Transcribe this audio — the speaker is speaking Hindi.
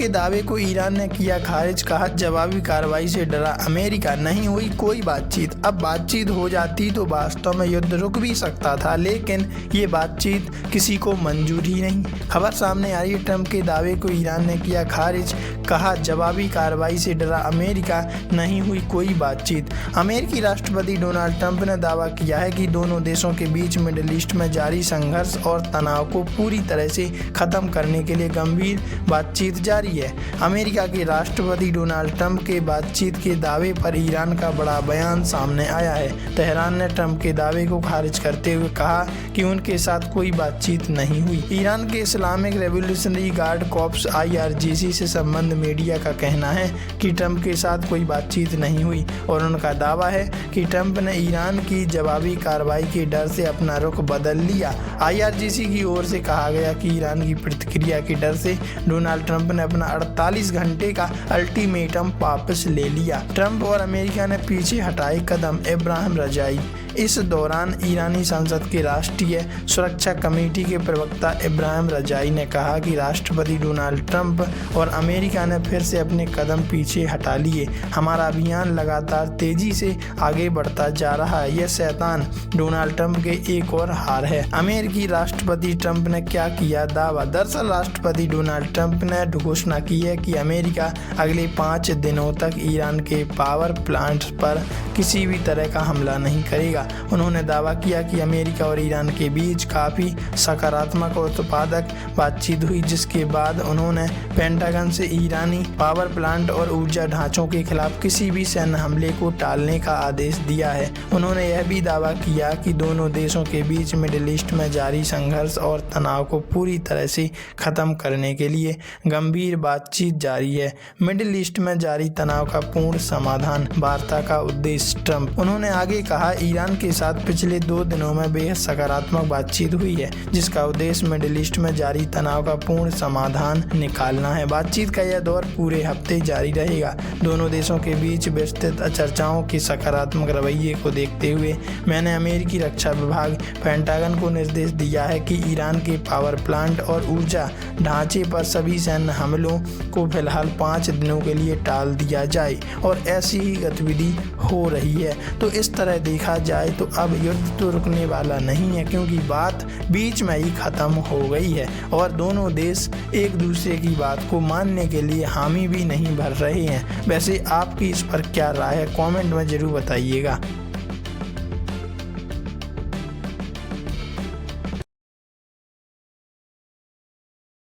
के दावे को ईरान ने किया खारिज, कहा जवाबी कार्रवाई से डरा अमेरिका, नहीं हुई कोई बातचीत। अब बातचीत हो जाती तो वास्तव में युद्ध रुक भी सकता था, लेकिन ये बातचीत किसी को मंजूर ही नहीं। खबर सामने आ रही है, ट्रंप के दावे को ईरान ने किया खारिज, कहा जवाबी कार्रवाई से डरा अमेरिका, नहीं हुई कोई बातचीत। अमेरिकी राष्ट्रपति डोनाल्ड ट्रंप ने दावा किया है कि दोनों देशों के बीच मिडिल ईस्ट में जारी संघर्ष और तनाव को पूरी तरह से खत्म करने के लिए गंभीर बातचीत जारी है। अमेरिका के राष्ट्रपति डोनाल्ड ट्रंप के बातचीत के दावे पर ईरान का बड़ा बयान सामने आया है। तेहरान ने ट्रंप के दावे को खारिज करते हुए कहा कि उनके साथ कोई बातचीत नहीं हुई। ईरान के Islamic revolutionary guard corps IRGC से संबंध मीडिया का कहना है कि ट्रंप के साथ कोई बातचीत नहीं हुई और उनका दावा है कि ट्रंप ने ईरान की जवाबी कार्रवाई के डर से अपना रुख बदल लिया। IRGC की ओर से कहा गया कि ईरान की प्रतिक्रिया के डर से डोनाल्ड ट्रंप ने अपना 48 घंटे का अल्टीमेटम वापस ले लिया। ट्रंप और अमेरिका ने पीछे हटाए कदम, इब्राहिम रजाई। इस दौरान ईरानी संसद के राष्ट्रीय सुरक्षा कमेटी के प्रवक्ता इब्राहिम रजाई ने कहा कि राष्ट्रपति डोनाल्ड ट्रंप और अमेरिका ने फिर से अपने कदम पीछे हटा लिए। हमारा अभियान लगातार तेजी से आगे बढ़ता जा रहा है। यह शैतान डोनाल्ड ट्रंप के एक और हार है। अमेरिकी राष्ट्रपति ट्रंप ने क्या किया दावा? दरअसल राष्ट्रपति डोनाल्ड ट्रंप ने घोषणा की है कि अमेरिका अगले 5 दिनों तक ईरान के पावर प्लांट्स पर किसी भी तरह का हमला नहीं करेगा। उन्होंने दावा किया कि अमेरिका और ईरान के बीच काफ़ी सकारात्मक और उत्पादक बातचीत हुई, जिसके बाद उन्होंने पेंटागन से ईरानी पावर प्लांट और ऊर्जा ढांचों के खिलाफ किसी भी सैन्य हमले को टालने का आदेश दिया है। उन्होंने यह भी दावा किया कि दोनों देशों के बीच मिडिल ईस्ट में जारी संघर्ष और तनाव को पूरी तरह से खत्म करने के लिए गंभीर बातचीत जारी है। मिडिल ईस्ट में जारी तनाव का पूर्ण समाधान वार्ता का उद्देश्य। ट्रंप उन्होंने आगे कहा, ईरान के साथ पिछले 2 दिनों में बेहद सकारात्मक बातचीत हुई है, जिसका उद्देश्य मिडिल ईस्ट में जारी तनाव का पूर्ण समाधान निकालना है। बातचीत का यह दौर पूरे हफ्ते जारी रहेगा। दोनों देशों के बीच विस्तृत चर्चाओं के सकारात्मक रवैये को देखते हुए मैंने अमेरिकी रक्षा विभाग पेंटागन को निर्देश दिया है कि ईरान के पावर प्लांट और ऊर्जा ढांचे पर सभी सैन्य हमलों को फिलहाल 5 दिनों के लिए टाल दिया जाए और ऐसी ही गतिविधि हो रही है। तो इस तरह देखा जाए तो अब युद्ध तो रुकने वाला नहीं है, क्योंकि बात बीच में ही खत्म हो गई है और दोनों देश एक दूसरे की बात को मानने के लिए हामी भी नहीं भर रहे हैं। वैसे आपकी इस पर क्या राय है? कमेंट में जरूर बताइएगा।